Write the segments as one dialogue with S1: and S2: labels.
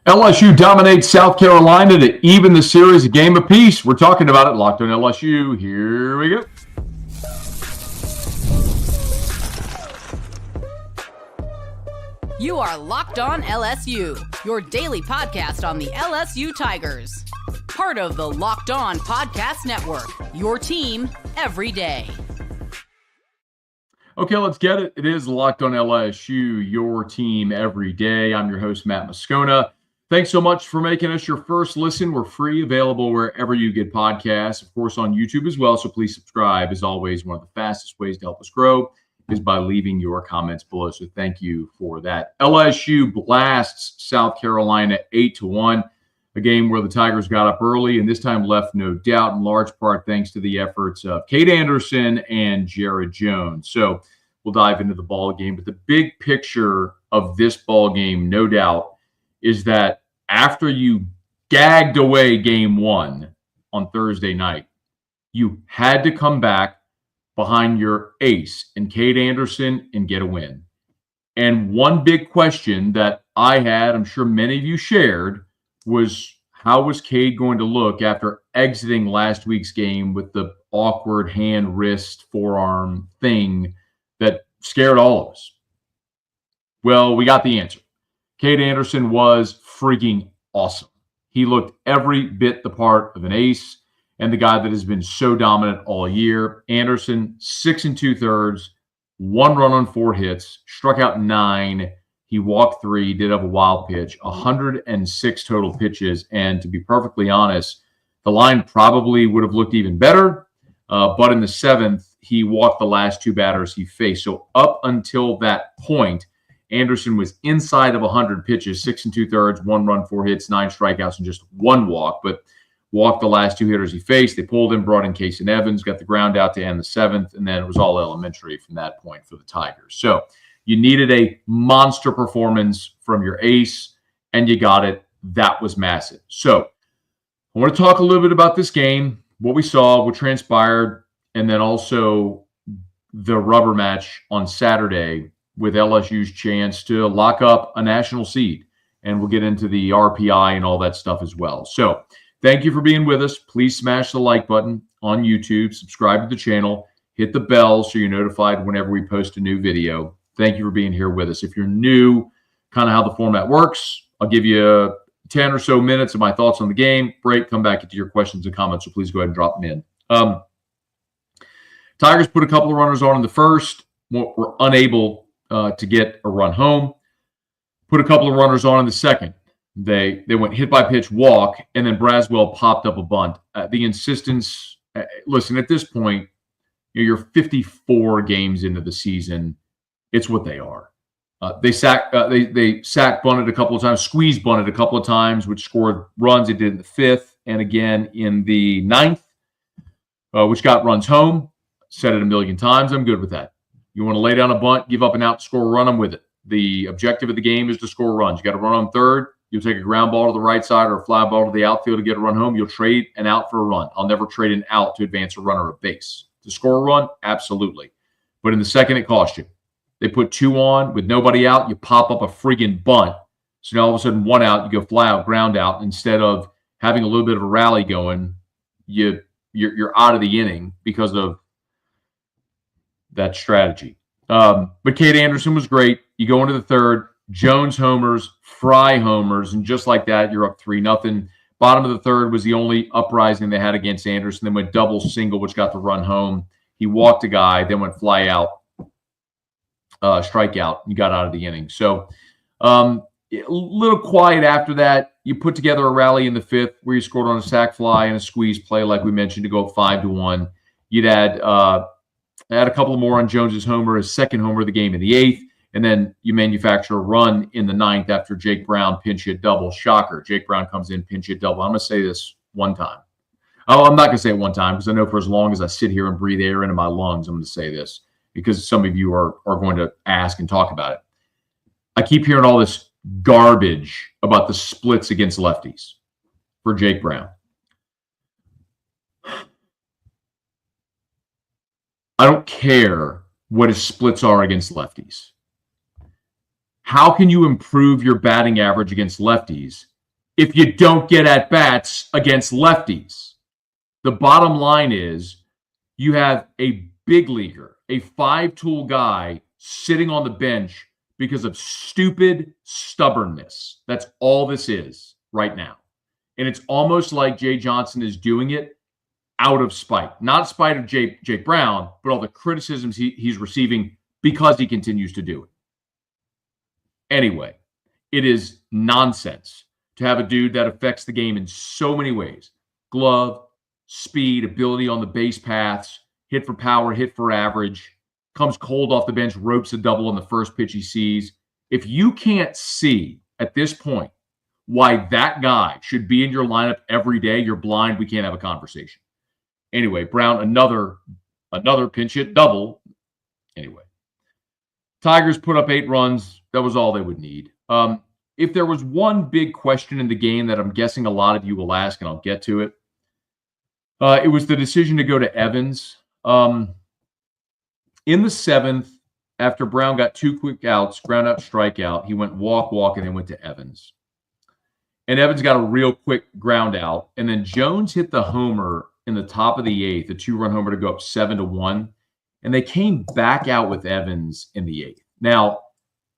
S1: LSU dominates South Carolina to even the series a game apiece. We're talking about it. Locked on LSU. Here we go.
S2: You are Locked On LSU, your daily podcast on the LSU Tigers. Part of the Locked On Podcast Network, your team every day.
S1: Okay, let's get it. It is Locked On LSU, your team every day. I'm your host, Matt Moscona. Thanks so much for making us your first listen. We're free, available wherever you get podcasts, of course, on YouTube as well. So please subscribe. As always, one of the fastest ways to help us grow is by leaving your comments below. So thank you for that. LSU blasts South Carolina 8-1, a game where the Tigers got up early and this time left no doubt, in large part thanks to the efforts of Kade Anderson and Jared Jones. So we'll dive into the ball game. But the big picture of this ball game, no doubt, is that after you gagged away game one on Thursday night, you had to come back behind your ace and Kade Anderson and get a win. And one big question that I had, I'm sure many of you shared, was how was Kade going to look after exiting last week's game with the awkward hand, wrist, forearm thing that scared all of us? Well, we got the answer. Kade Anderson was freaking awesome. He looked every bit the part of an ace and the guy that has been so dominant all year. Anderson, 6 2/3, 1 run on 4 hits, struck out 9. He walked 3, did have a wild pitch, 106 total pitches. And to be perfectly honest, the line probably would have looked even better. But in the 7th, he walked the last 2 batters he faced. So up until that point, Anderson was inside of 100 pitches, 6 2/3, 1 run, 4 hits, 9 strikeouts, and just 1 walk. But walked the last 2 hitters he faced. They pulled him, brought in Casey Evans, got the ground out to end the 7th, and then it was all elementary from that point for the Tigers. So you needed a monster performance from your ace, and you got it. That was massive. So I want to talk a little bit about this game, what we saw, what transpired, and then also the rubber match on Saturday with LSU's chance to lock up a national seed. And we'll get into the RPI and all that stuff as well. So thank you for being with us. Please smash the like button on YouTube, subscribe to the channel, hit the bell so you're notified whenever we post a new video. Thank you for being here with us. If you're new, kind of how the format works, I'll give you 10 or so minutes of my thoughts on the game. Break, come back into your questions and comments, so please go ahead and drop them in. Tigers put a couple of runners on in the first, were unable to get a run home. Put a couple of runners on in the second. They went hit by pitch, walk, and then Braswell popped up a bunt. The insistence, listen, at this point, you're 54 games into the season. It's what they are. They sack bunted a couple of times, squeeze bunted a couple of times, which scored runs. It did in the 5th and again in the 9th, which got runs home. Said it a million times. I'm good with that. You want to lay down a bunt, give up an out, score a run, I'm with it. The objective of the game is to score runs. You got to run on third. You'll take a ground ball to the right side or a fly ball to the outfield to get a run home. You'll trade an out for a run. I'll never trade an out to advance a runner at base. To score a run, absolutely. But in the second, it cost you. They put 2 on with nobody out. You pop up a friggin' bunt. So now all of a sudden 1 out, you go fly out, ground out. Instead of having a little bit of a rally going, you're out of the inning because of that strategy. But Kade Anderson was great. You go into the third, Jones homers, Fry homers, and just like that, you're up 3-0. Bottom of the third was the only uprising they had against Anderson. Then went double single, which got the run home. He walked a guy, then went fly out, strikeout. You got out of the inning. So a little quiet after that. You put together a rally in the 5th where you scored on a sac fly and a squeeze play, like we mentioned, to go up 5-1. You'd add a couple more on Jones's homer, his second homer of the game in the 8th. And then you manufacture a run in the 9th after Jake Brown pinch hit double. Shocker. Jake Brown comes in, pinch hit double. I'm going to say this one time. Oh, I'm not going to say it one time because I know for as long as I sit here and breathe air into my lungs, I'm going to say this because some of you are going to ask and talk about it. I keep hearing all this garbage about the splits against lefties for Jake Brown. I don't care what his splits are against lefties. How can you improve your batting average against lefties if you don't get at bats against lefties. The bottom line is you have a big leaguer, a 5-tool guy sitting on the bench because of stupid stubbornness. That's all this is right now. And it's almost like Jay Johnson is doing it out of spite. Not spite of Jake Brown, but all the criticisms he's receiving because he continues to do it. Anyway, it is nonsense to have a dude that affects the game in so many ways. Glove, speed, ability on the base paths, hit for power, hit for average, comes cold off the bench, ropes a double on the first pitch he sees. If you can't see at this point why that guy should be in your lineup every day, you're blind. We can't have a conversation. Anyway, Brown, another pinch hit double. Anyway, Tigers put up 8 runs. That was all they would need. If there was one big question in the game that I'm guessing a lot of you will ask, and I'll get to it, it was the decision to go to Evans. In the 7th, after Brown got 2 quick outs, ground out, strikeout, he went walk, and then went to Evans. And Evans got a real quick ground out. And then Jones hit the homer in the top of the 8th, a 2-run homer to go up 7-1. And they came back out with Evans in the 8th. Now,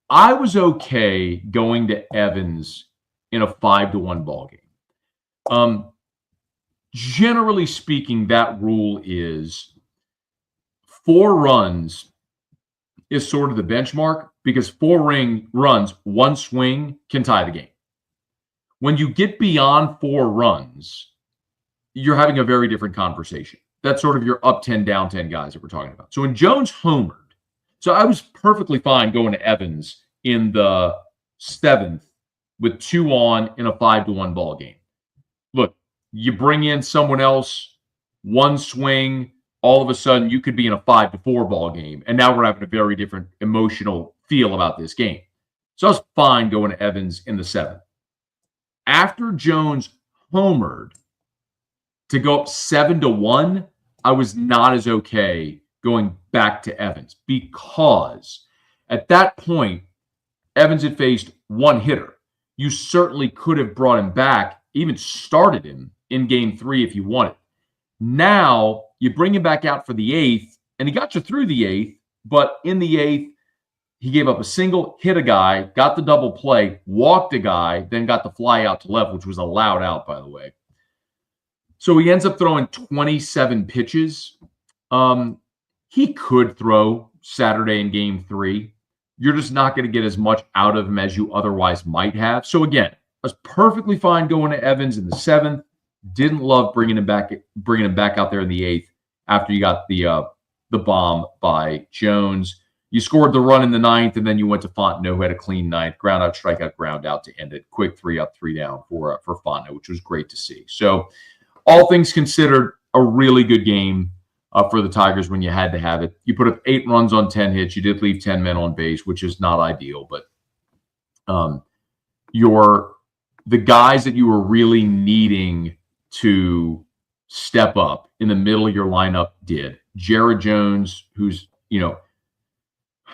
S1: I was okay going to Evans in a 5-1 ball game. Generally speaking, that rule is 4 runs is sort of the benchmark because 4 runs, 1 swing can tie the game. When you get beyond 4 runs, you're having a very different conversation. That's sort of your up 10, down 10 guys that we're talking about. So when Jones homered, so I was perfectly fine going to Evans in the 7th with 2 on in a 5-1 ball game. Look, you bring in someone else, 1 swing, all of a sudden you could be in a 5-4 ball game. And now we're having a very different emotional feel about this game. So I was fine going to Evans in the 7th. After Jones homered to go up 7-1, I was not as okay going back to Evans because at that point, Evans had faced 1 hitter. You certainly could have brought him back, even started him in game 3 if you wanted. Now you bring him back out for the 8th, and he got you through the 8th, but in the 8th, he gave up a single, hit a guy, got the double play, walked a guy, then got the fly out to left, which was allowed out, by the way. So he ends up throwing 27 pitches. He could throw Saturday in game 3. You're just not going to get as much out of him as you otherwise might have. So again, I was perfectly fine going to Evans in the 7th. Didn't love bringing him back out there in the 8th after you got the bomb by Jones. You scored the run in the 9th, and then you went to Fontenot, who had a clean 9th, ground out, strikeout, ground out to end it. Quick 3 up, 3 down for Fontenot, which was great to see. So all things considered, a really good game for the Tigers when you had to have it. You put up 8 runs on 10 hits. You did leave 10 men on base, which is not ideal, but the guys that you were really needing to step up in the middle of your lineup did. Jared Jones, who's,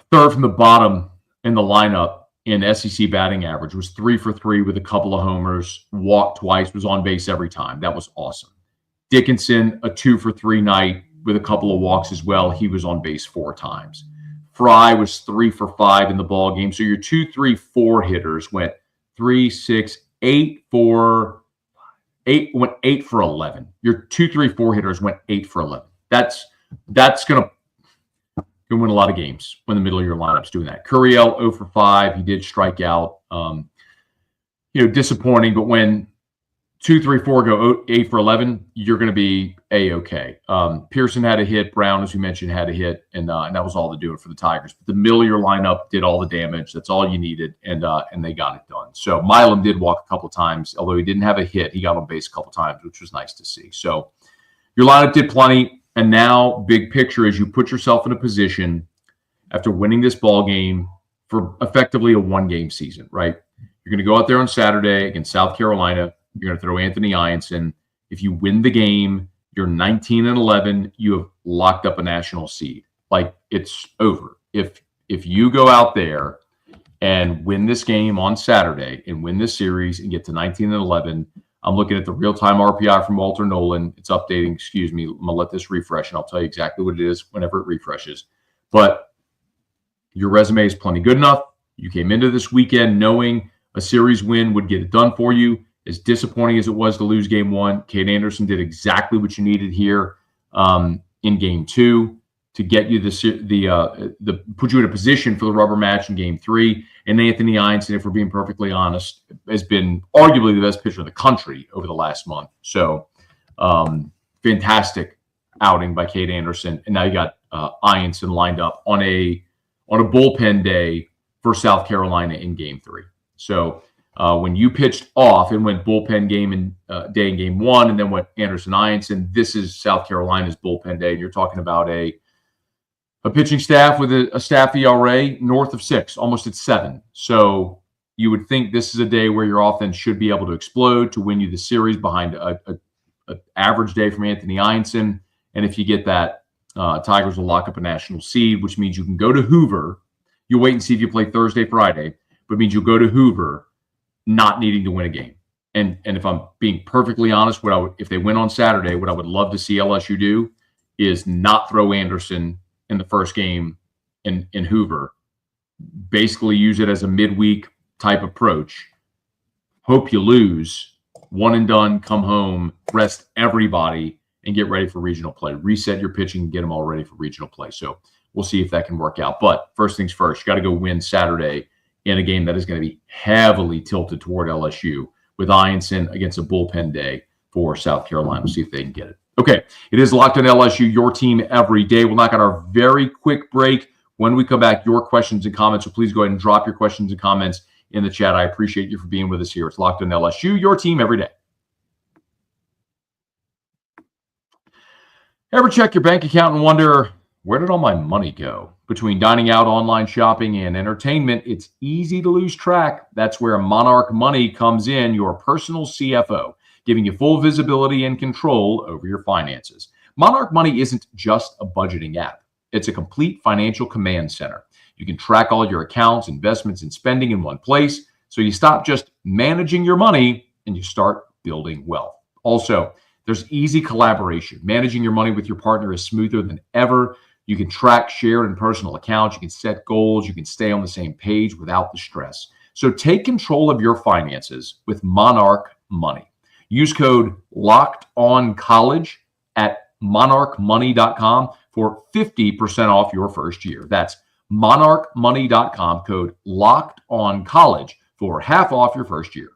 S1: third from the bottom in the lineup in SEC batting average, was 3 for 3 with a couple of homers, walked twice, was on base every time. That was awesome. Dickinson, a 2 for 3 night with a couple of walks as well. He was on base 4 times. Fry was 3 for 5 in the ball game. So your 2, 3, 4 hitters went 3, 6, 8 for 11. Your 2, 3, 4 hitters went 8 for 11. That's going to win a lot of games when the middle of your lineup's doing that. Curiel 0 for 5. He did strike out. Disappointing, but when 2, 3, 4 go 8 for 11, you're going to be A-okay. Pearson had a hit. Brown, as we mentioned, had a hit, and that was all to do it for the Tigers. But the middle of your lineup did all the damage. That's all you needed, and they got it done. So Milam did walk a couple times. Although he didn't have a hit, he got on base a couple times, which was nice to see. So your lineup did plenty, and now big picture is you put yourself in a position after winning this ball game for effectively a 1-game season, right? You're going to go out there on Saturday against South Carolina. You're going to throw Anthony Ianson. If you win the game, you're 19-11. You have locked up a national seed. Like, it's over. If you go out there and win this game on Saturday and win this series and get to 19-11. I'm looking at the real-time RPI from Walter Nolan. It's updating. Excuse me. I'm going to let this refresh, and I'll tell you exactly what it is whenever it refreshes. But your resume is plenty good enough. You came into this weekend knowing a series win would get it done for you. As disappointing as it was to lose game one, Kade Anderson did exactly what you needed here in game two to get you put you in a position for the rubber match in game three. And Anthony Einstein, if we're being perfectly honest, has been arguably the best pitcher in the country over the last month. So fantastic outing by Kade Anderson. And now you got Einstein lined up on a bullpen day for South Carolina in game three. So when you pitched off and went bullpen day in game one and then went Anderson Einstein, this is South Carolina's bullpen day. And you're talking about a pitching staff with a staff ERA north of 6, almost at 7. So you would think this is a day where your offense should be able to explode to win you the series behind an average day from Anthony Einstein. And if you get that, Tigers will lock up a national seed, which means you can go to Hoover. You'll wait and see if you play Thursday, Friday, but it means you'll go to Hoover not needing to win a game. And if I'm being perfectly honest, if they win on Saturday, what I would love to see LSU do is not throw Anderson in the first game in Hoover. Basically use it as a midweek type approach. Hope you lose, one and done, come home, rest everybody, and get ready for regional play. Reset your pitching and get them all ready for regional play. So we'll see if that can work out. But first things first, you got to go win Saturday in a game that is going to be heavily tilted toward LSU with Einstein against a bullpen day for South Carolina. We'll see if they can get it. Okay, it is Locked on LSU, your team every day. We'll knock out our very quick break. When we come back, your questions and comments. So please go ahead and drop your questions and comments in the chat. I appreciate you for being with us here. It's Locked on LSU, your team every day. Ever check your bank account and wonder, where did all my money go? Between dining out, online shopping, and entertainment, it's easy to lose track. That's where Monarch Money comes in, your personal CFO, giving you full visibility and control over your finances. Monarch Money isn't just a budgeting app. It's a complete financial command center. You can track all your accounts, investments, and spending in one place, so you stop just managing your money and you start building wealth. Also, there's easy collaboration. Managing your money with your partner is smoother than ever. You can track shared and personal accounts. You can set goals. You can stay on the same page without the stress. So take control of your finances with Monarch Money. Use code LOCKEDONCollege at monarchmoney.com for 50% off your first year. That's monarchmoney.com, code LOCKEDONCollege for half off your first year.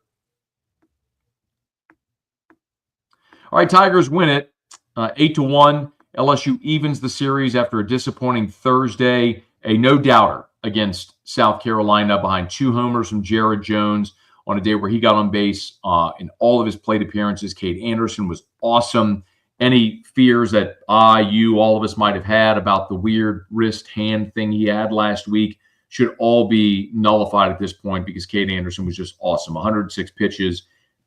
S1: All right, Tigers win it 8-1. LSU evens the series after a disappointing Thursday, a no-doubter against South Carolina behind 2 homers from Jared Jones on a day where he got on base in all of his plate appearances. Kade Anderson was awesome. Any fears that all of us might have had about the weird wrist hand thing he had last week should all be nullified at this point because Kade Anderson was just awesome. 106 pitches.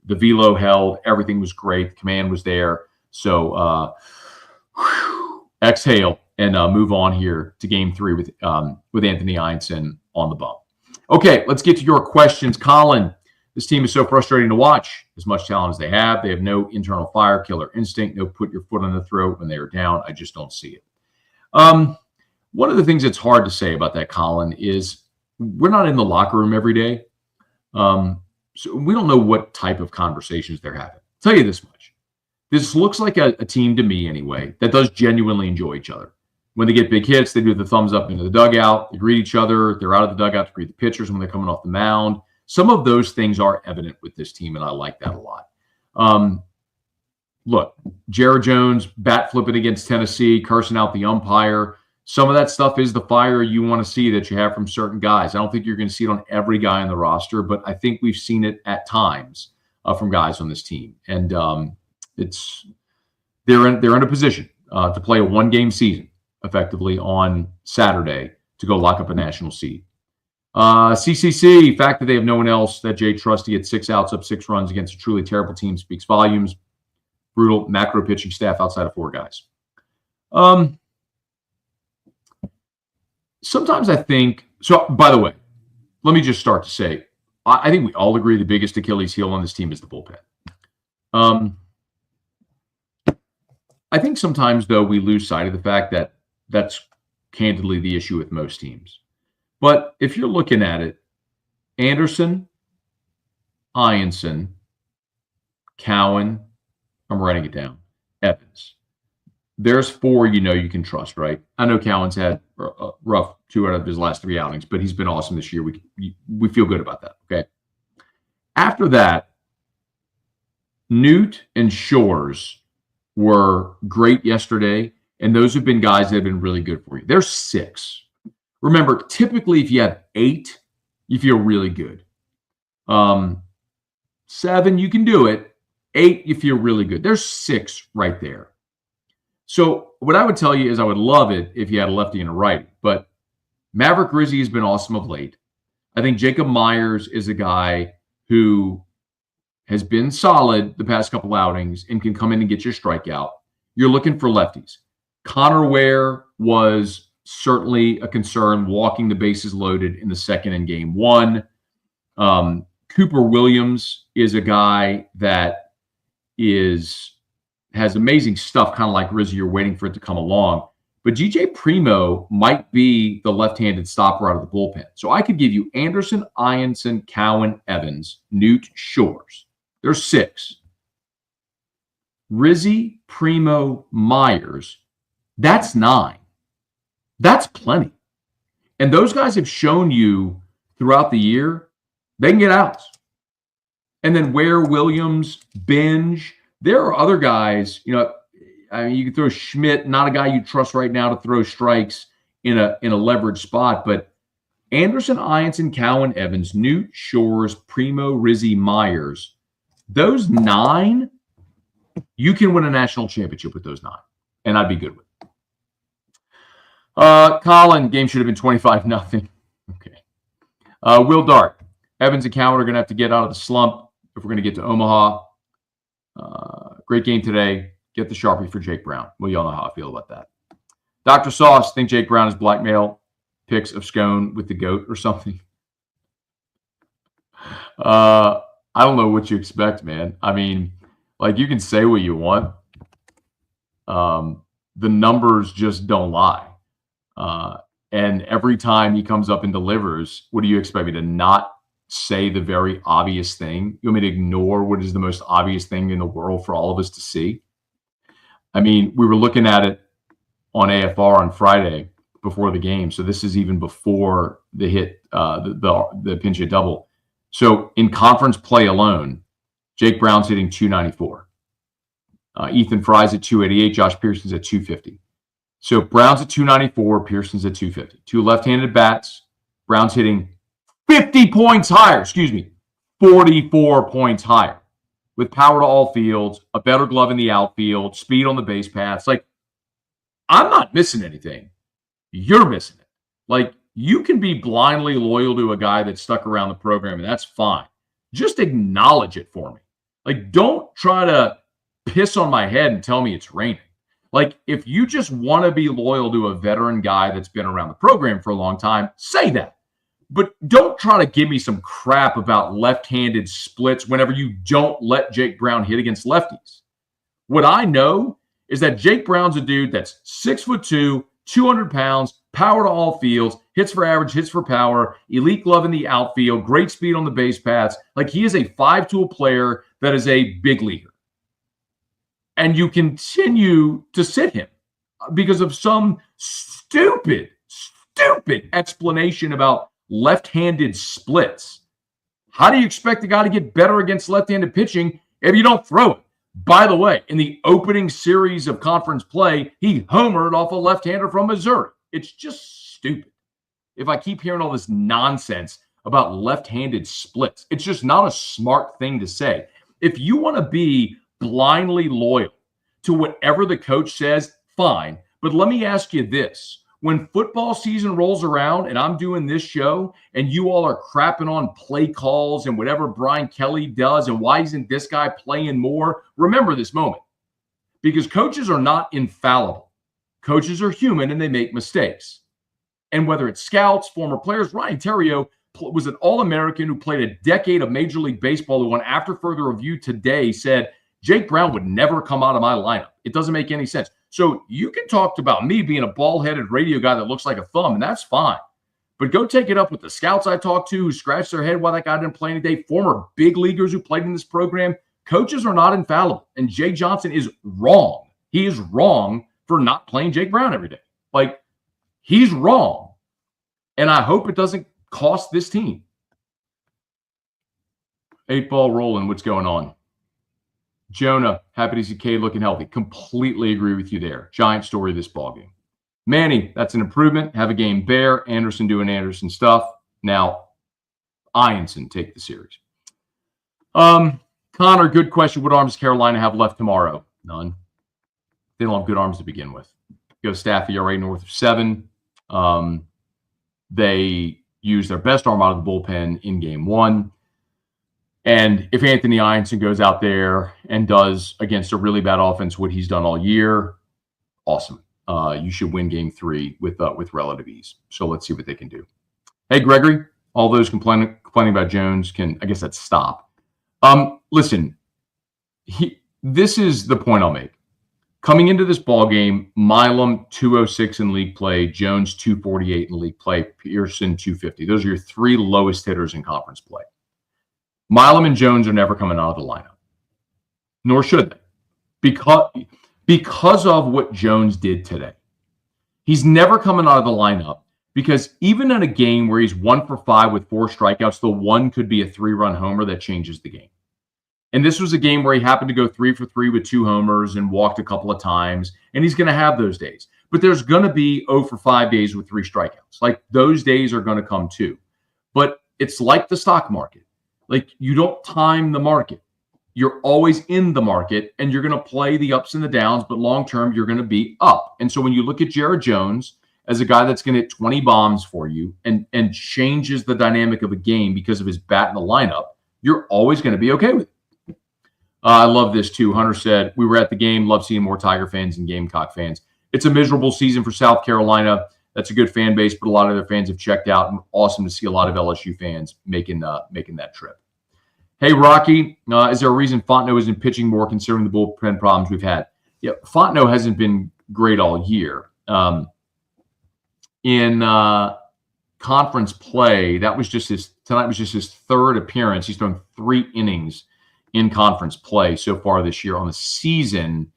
S1: The velo held. Everything was great. The command was there. So exhale and move on here to game 3 with Anthony Einstein on the bump. Okay, let's get to your questions. Colin, this team is so frustrating to watch. As much talent as they have no internal fire, killer instinct, no put your foot on the throat when they are down. I just don't see it. One of the things that's hard to say about that, Colin, is we're not in the locker room every day. So we don't know what type of conversations they're having. I'll tell you this much. This looks like a team to me anyway that does genuinely enjoy each other. When they get big hits, they do the thumbs up into the dugout. They greet each other. They're out of the dugout to greet the pitchers when they're coming off the mound. Some of those things are evident with this team, and I like that a lot. Look, Jared Jones bat flipping against Tennessee, cursing out the umpire. Some of that stuff is the fire you want to see that you have from certain guys. I don't think you're going to see it on every guy on the roster, but I think we've seen it at times from guys on this team. And they're in a position to play a 1-game season effectively on Saturday to go lock up a national seed. CCC, fact that they have no one else, that Jay Trusty at 6 outs, up 6 runs against a truly terrible team speaks volumes. Brutal macro pitching staff outside of 4 guys. Sometimes I think, so by the way, let me just start to say, I think we all agree the biggest Achilles heel on this team is the bullpen. I think sometimes, though, we lose sight of the fact that that's candidly the issue with most teams. But if you're looking at it, Anderson, Ianson, Cowan, I'm writing it down, Evans. There's 4 you can trust, right? I know Cowan's had a rough 2 out of his last 3 outings, but he's been awesome this year. We feel good about that, okay? After that, Newt and Shores were great yesterday, and those have been guys that have been really good for you. There's 6. Remember, typically if you have 8, you feel really good. 7, you can do it. 8, you feel really good. There's 6 right there. So what I would tell you is I would love it if you had a lefty and a righty, but Maverick Rizzi has been awesome of late. I think Jacob Myers is a guy who has been solid the past couple outings and can come in and get your strikeout. You're looking for lefties. Connor Ware was certainly a concern walking the bases loaded in the second in game 1. Cooper Williams is a guy that has amazing stuff, kind of like Rizzi. You're waiting for it to come along. But G.J. Primo might be the left-handed stopper out of the bullpen. So I could give you Anderson, Ianson, Cowan, Evans, Newt, Shores. There's 6. Rizzi, Primo, Myers. That's 9. That's plenty. And those guys have shown you throughout the year they can get outs. And then Ware, Williams, Binge. There are other guys, you can throw Schmidt, not a guy you trust right now to throw strikes in a leveraged spot, but Anderson, Ianson, Cowan, Evans, Newt, Shores, Primo, Rizzi, Myers. Those 9, you can win a national championship with those 9, and I'd be good with it. Colin, game should have been 25-0. Okay. Will Dart, Evans and Cowan are going to have to get out of the slump if we're going to get to Omaha. Great game today. Get the Sharpie for Jake Brown. Well, y'all know how I feel about that. Dr. Sauce, think Jake Brown is blackmail pics of Scone with the GOAT or something? I don't know what you expect, man. I mean, you can say what you want. The numbers just don't lie. And every time he comes up and delivers, what do you expect me to not say the very obvious thing? You want me to ignore what is the most obvious thing in the world for all of us to see? I mean, we were looking at it on AFR on Friday before the game. So this is even before the hit, the pinch hit double. So in conference play alone, Jake Brown's hitting 294. Ethan Fry's at 288. Josh Pearson's at 250. So Brown's at 294. Pearson's at 250. 2 left-handed bats. Brown's hitting 50 points higher. 44 points higher. With power to all fields, a better glove in the outfield, speed on the base paths. I'm not missing anything. You're missing it. You can be blindly loyal to a guy that's stuck around the program, and that's fine. Just acknowledge it for me. Don't try to piss on my head and tell me it's raining. If you just want to be loyal to a veteran guy that's been around the program for a long time, say that. But don't try to give me some crap about left-handed splits whenever you don't let Jake Brown hit against lefties. What I know is that Jake Brown's a dude that's 6'2", 200 pounds, power to all fields, hits for average, hits for power, elite glove in the outfield, great speed on the base paths. He is a 5-tool player that is a big leaguer. And you continue to sit him because of some stupid explanation about left-handed splits. How do you expect a guy to get better against left-handed pitching if you don't throw it? By the way, in the opening series of conference play, he homered off a left-hander from Missouri. It's just stupid. If I keep hearing all this nonsense about left-handed splits, it's just not a smart thing to say. If you want to be blindly loyal to whatever the coach says, fine. But let me ask you this. When football season rolls around and I'm doing this show and you all are crapping on play calls and whatever Brian Kelly does and why isn't this guy playing more, remember this moment. Because coaches are not infallible. Coaches are human and they make mistakes. And whether it's scouts, former players, Ryan Terrio, was an All-American who played a decade of Major League Baseball, who, after further review today, said Jake Brown would never come out of my lineup. It doesn't make any sense. So you can talk about me being a bald-headed radio guy that looks like a thumb, and that's fine. But go take it up with the scouts I talked to who scratched their head why that guy didn't play any day, former big leaguers who played in this program. Coaches are not infallible, and Jay Johnson is wrong. He is wrong for not playing Jake Brown every day. Like, he's wrong. And I hope it doesn't cost this team. 8-ball rolling. What's going on? Jonah, happy to see Kade looking healthy. Completely agree with you there. Giant story of this ballgame. Manny, that's an improvement. Have a game Bear. Anderson doing Anderson stuff. Now, Ianson take the series. Connor, good question. What arms does Carolina have left tomorrow? None. They don't have good arms to begin with. Go staff ERA north of 7. They use their best arm out of the bullpen in game 1. And if Anthony Ianson goes out there and does against a really bad offense what he's done all year, awesome. You should win game 3 with relative ease. So let's see what they can do. Hey, Gregory, all those complaining about Jones can, I guess that's stop. Listen, this is the point I'll make. Coming into this ball game, Milam 206 in league play, Jones 248 in league play, Pearson 250. Those are your 3 lowest hitters in conference play. Milam and Jones are never coming out of the lineup, nor should they, because of what Jones did today. He's never coming out of the lineup because even in a game where he's 1 for 5 with 4 strikeouts, the one could be a 3-run homer that changes the game. And this was a game where he happened to go 3 for 3 with 2 homers and walked a couple of times, and he's going to have those days. But there's going to be 0 for 5 days with 3 strikeouts. Like, those days are going to come too. But it's like the stock market. Like, you don't time the market. You're always in the market, and you're going to play the ups and the downs, but long-term, you're going to be up. And so when you look at Jared Jones as a guy that's going to hit 20 bombs for you and changes the dynamic of a game because of his bat in the lineup, you're always going to be okay with it. I love this too. Hunter said, we were at the game, love seeing more Tiger fans and Gamecock fans. It's a miserable season for South Carolina. That's a good fan base, but a lot of their fans have checked out, and awesome to see a lot of LSU fans making that trip. Hey, Rocky, is there a reason Fontenot isn't pitching more considering the bullpen problems we've had? Yeah, Fontenot hasn't been great all year. In conference play, tonight was just his 3rd appearance. He's thrown 3 innings in conference play so far this year. On the season,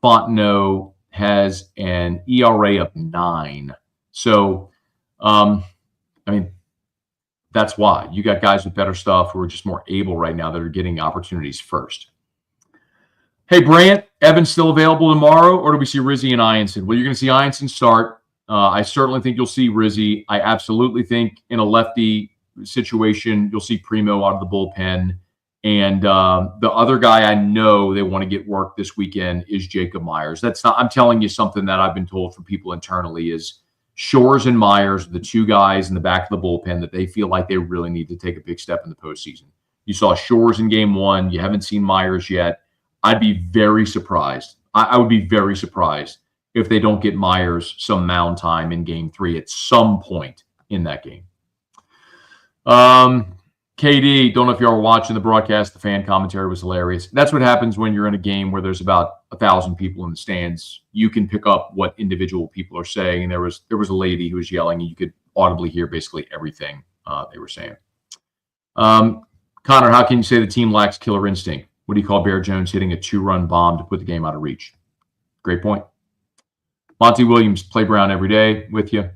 S1: Fontenot has an ERA of 9. So, that's why. You got guys with better stuff who are just more able right now that are getting opportunities first. Hey, Brant, Evan's still available tomorrow, or do we see Rizzi and Ianson? Well, you're going to see Ianson start. I certainly think you'll see Rizzi. I absolutely think in a lefty situation, you'll see Primo out of the bullpen. And the other guy I know they want to get work this weekend is Jacob Myers. I'm telling you something that I've been told from people internally is Shores and Myers, the 2 guys in the back of the bullpen that they feel like they really need to take a big step in the postseason. You saw Shores in game 1. You haven't seen Myers yet. I'd be very surprised. I would be very surprised if they don't get Myers some mound time in game 3 at some point in that game. KD, don't know if y'all were watching the broadcast. The fan commentary was hilarious. That's what happens when you're in a game where there's about 1,000 people in the stands. You can pick up what individual people are saying. And there was a lady who was yelling, and you could audibly hear basically everything they were saying. Connor, how can you say the team lacks killer instinct? What do you call Bear Jones hitting a 2-run bomb to put the game out of reach? Great point. Monty Williams, play Brown every day with you.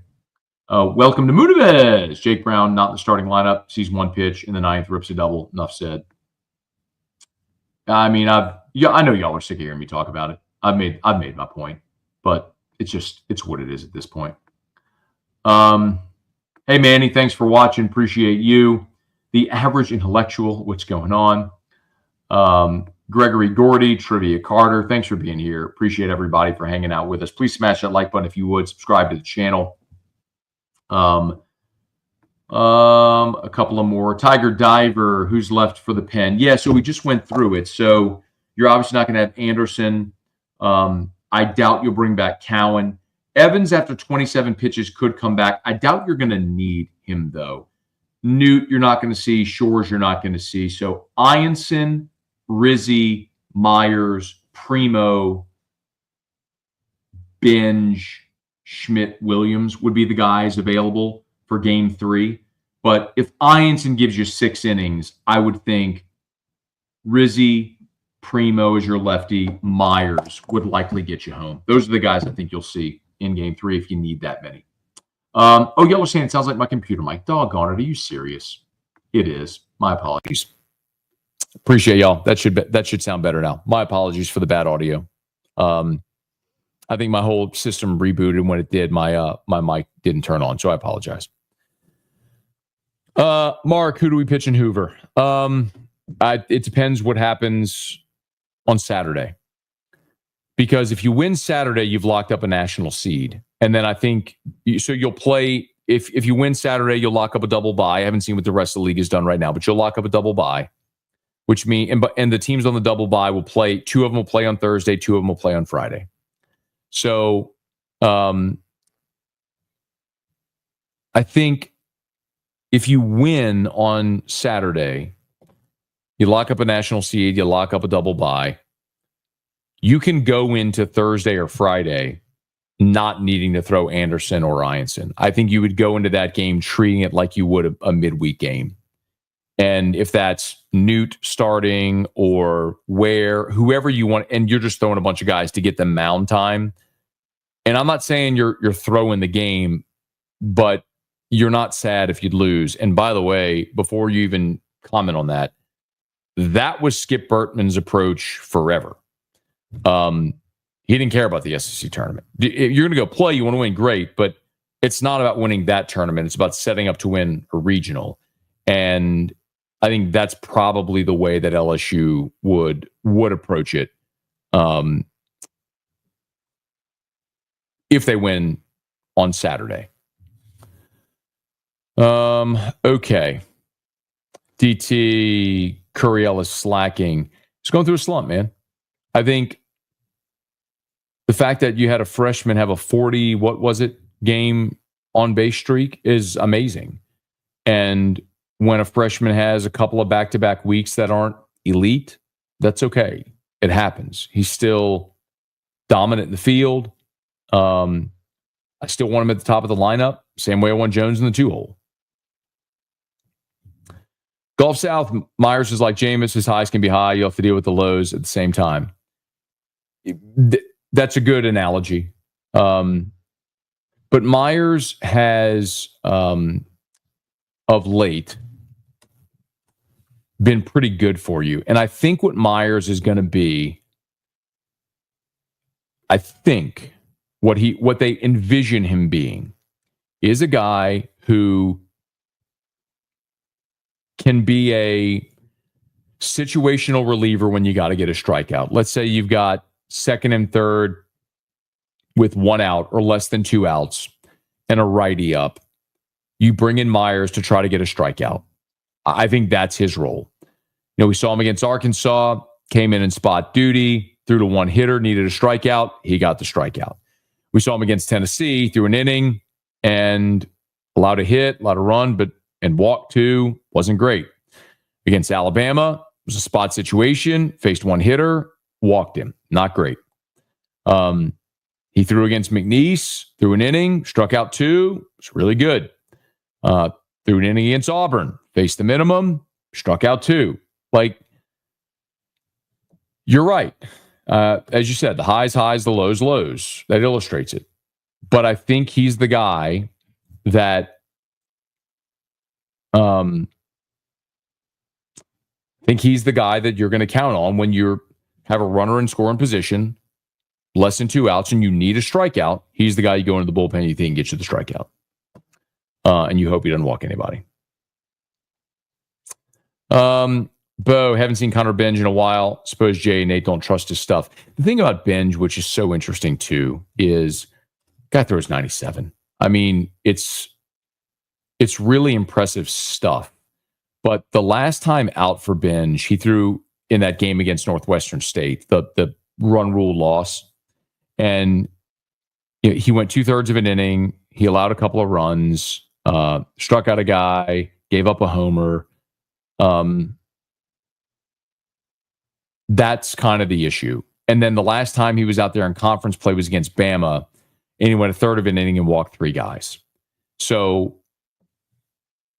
S1: Welcome to Moodavez. Jake Brown, not in the starting lineup, sees 1 pitch in the 9th, rips a double. Enough said. I mean, I know y'all are sick of hearing me talk about it. I've made my point, but it's what it is at this point. Hey, Manny, thanks for watching. Appreciate you. The average intellectual, what's going on? Gregory Gordy, Trivia Carter, thanks for being here. Appreciate everybody for hanging out with us. Please smash that like button if you would. Subscribe to the channel. A couple of more. Tiger Diver, who's left for the pen? Yeah, so we just went through it. So you're obviously not going to have Anderson. I doubt you'll bring back Cowan. Evans, after 27 pitches, could come back. I doubt you're going to need him, though. Newt, you're not going to see. Shores, you're not going to see. So Ianson, Rizzi, Myers, Primo, Binge, Schmidt, Williams would be the guys available for game 3. But if Ianson gives you 6 innings, I would think Rizzi, Primo is your lefty. Myers would likely get you home. Those are the guys I think you'll see in game 3 if you need that many. Yellow Sand, sounds like my computer mic. Doggone it. Are you serious? It is. My apologies. Appreciate y'all. That should sound better now. My apologies for the bad audio. I think my whole system rebooted, and when it did, my mic didn't turn on, so I apologize. Mark, who do we pitch in Hoover? It depends what happens on Saturday. Because if you win Saturday, you've locked up a national seed. And then I think, so you'll play, if you win Saturday, you'll lock up a double bye. I haven't seen what the rest of the league has done right now, but you'll lock up a double bye, which means, and the teams on the double bye will play, 2 of them will play on Thursday, 2 of them will play on Friday. So I think if you win on Saturday, you lock up a national seed, you lock up a double bye, you can go into Thursday or Friday not needing to throw Anderson or Ianson. I think you would go into that game treating it like you would a midweek game. And if that's Newt starting or whoever you want, and you're just throwing a bunch of guys to get them mound time. And I'm not saying you're throwing the game, but you're not sad if you'd lose. And by the way, before you even comment on that, that was Skip Bertman's approach forever. He didn't care about the SEC tournament. If you're going to go play, you want to win, great, but it's not about winning that tournament. It's about setting up to win a regional. And I think that's probably the way that LSU would approach it if they win on Saturday. Okay. DT Curiel is slacking. He's going through a slump, man. I think the fact that you had a freshman have a 40, game on base streak is amazing. And when a freshman has a couple of back-to-back weeks that aren't elite, that's okay. It happens. He's still dominant in the field. I still want him at the top of the lineup. Same way I want Jones in the 2-hole. Gulf South, Myers is like Jameis. His highs can be high. You have to deal with the lows at the same time. That's a good analogy. But Myers has, of late, been pretty good for you. And I think what Myers is going to be, what they envision him being is a guy who can be a situational reliever when you got to get a strikeout. Let's say you've got second and third with 1 out or less than 2 outs and a righty up. You bring in Myers to try to get a strikeout. I think that's his role. You know, we saw him against Arkansas, came in spot duty, threw to 1 hitter, needed a strikeout. He got the strikeout. We saw him against Tennessee, threw an inning and allowed a hit, allowed a run, and walked 2. Wasn't great. Against Alabama, it was a spot situation, faced 1 hitter, walked him. Not great. He threw against McNeese, threw an inning, struck out 2. It's really good. Threw an inning against Auburn, faced the minimum, struck out 2. Like, you're right. As you said, the highs, the lows, lows. That illustrates it. But I think he's the guy that you're going to count on when you have a runner in scoring position, less than 2 outs, and you need a strikeout. He's the guy you go into the bullpen, you think gets you the strikeout. And you hope he doesn't walk anybody. Bo, haven't seen Connor Benj in a while. Suppose Jay and Nate don't trust his stuff. The thing about Benj, which is so interesting too, is guy throws 97. I mean, it's really impressive stuff. But the last time out for Benj, he threw in that game against Northwestern State, the run rule loss. And he went 2/3 of an inning. He allowed a couple of runs, struck out a guy, gave up a homer. That's kind of the issue. And then the last time he was out there in conference play was against Bama, and he went a third of an inning and walked 3 guys. So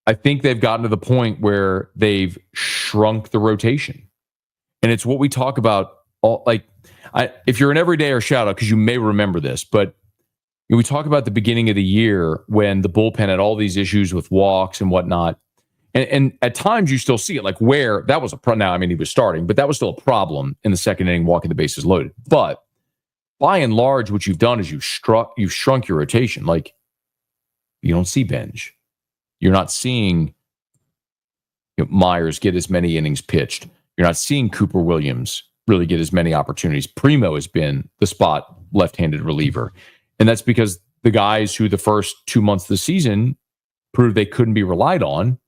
S1: I think they've gotten to the point where they've shrunk the rotation. And it's what we talk about. If you're an everydayer, shout out, because you may remember this, but we talk about the beginning of the year when the bullpen had all these issues with walks and whatnot. And at times you still see it, like where that was a problem. Now, I mean, he was starting, but that was still a problem in the second inning, walking the bases loaded. But by and large, what you've done is you've shrunk your rotation. Like, you don't see Benj. You're not seeing Myers get as many innings pitched. You're not seeing Cooper Williams really get as many opportunities. Primo has been the spot left-handed reliever. And that's because the guys who the first 2 months of the season proved they couldn't be relied on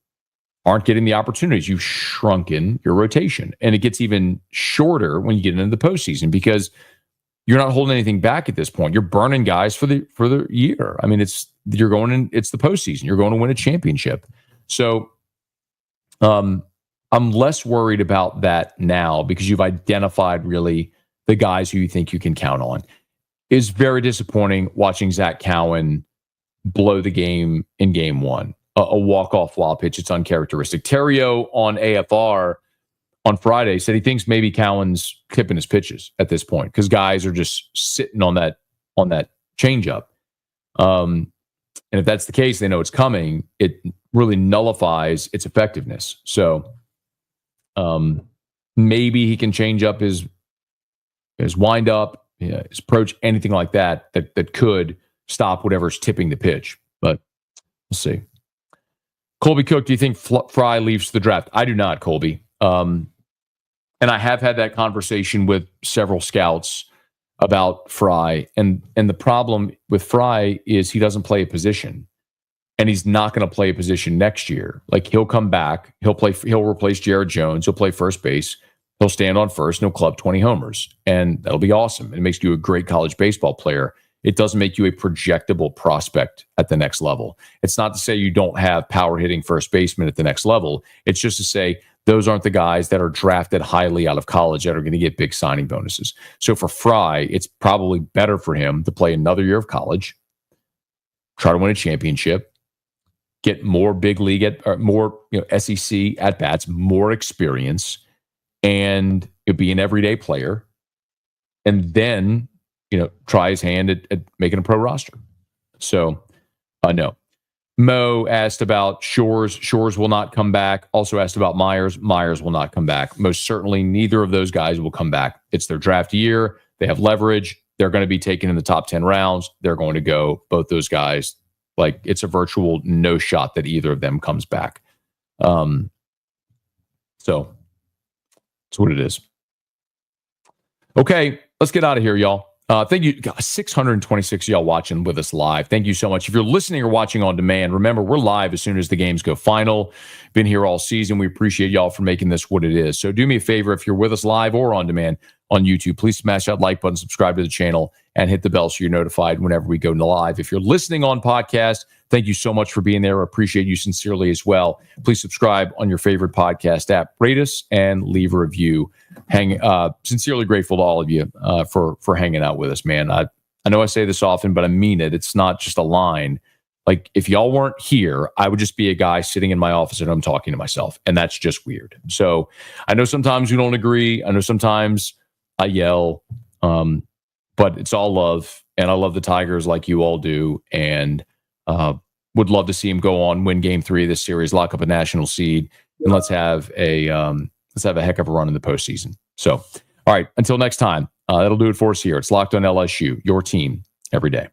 S1: aren't getting the opportunities. You've shrunken your rotation. And it gets even shorter when you get into the postseason because you're not holding anything back at this point. You're burning guys for the year. I mean, it's the postseason. You're going to win a championship. So I'm less worried about that now because you've identified really the guys who you think you can count on. It's very disappointing watching Zach Cowan blow the game in game 1. A walk-off wild pitch. It's uncharacteristic. Terrio on AFR on Friday said he thinks maybe Cowan's tipping his pitches at this point because guys are just sitting on that changeup. And if that's the case, they know it's coming. It really nullifies its effectiveness. So maybe he can change up his wind-up, his approach, anything like that could stop whatever's tipping the pitch. But we'll see. Colby Cook, do you think Fry leaves the draft? I do not, Colby. And I have had that conversation with several scouts about Fry. And the problem with Fry is he doesn't play a position. And he's not going to play a position next year. Like, he'll come back. He'll replace Jared Jones. He'll play first base. He'll stand on first and he'll club 20 homers. And that'll be awesome. It makes you a great college baseball player. It doesn't make you a projectable prospect at the next level. It's not to say you don't have power hitting first baseman at the next level. It's just to say those aren't the guys that are drafted highly out of college that are going to get big signing bonuses. So for Fry, it's probably better for him to play another year of college, try to win a championship, get more big league more SEC at bats, more experience, and be an everyday player, and then try his hand at making a pro roster. So, no. Mo asked about Shores. Shores will not come back. Also asked about Myers. Myers will not come back. Most certainly, neither of those guys will come back. It's their draft year. They have leverage. They're going to be taken in the top 10 rounds. They're going to go, both those guys. Like, it's a virtual no shot that either of them comes back. So, that's what it is. Okay, let's get out of here, y'all. Thank you. 626 of y'all watching with us live. Thank you so much. If you're listening or watching on demand, remember, we're live as soon as the games go final. Been here all season. We appreciate y'all for making this what it is. So do me a favor, if you're with us live or on demand on YouTube, please smash that like button, subscribe to the channel, and hit the bell so you're notified whenever we go live. If you're listening on podcast, thank you so much for being there. I appreciate you sincerely as well. Please subscribe on your favorite podcast app, rate us, and leave a review. Sincerely grateful to all of you for hanging out with us, man. I know I say this often, but I mean it. It's not just a line. Like, if y'all weren't here, I would just be a guy sitting in my office at home talking to myself, and that's just weird. So I know sometimes we don't agree. I know sometimes I yell, but it's all love, and I love the Tigers like you all do, and would love to see him go on, win Game 3 of this series, lock up a national seed, and let's have a heck of a run in the postseason. So, all right, until next time, that'll do it for us here. It's Locked on LSU, your team every day.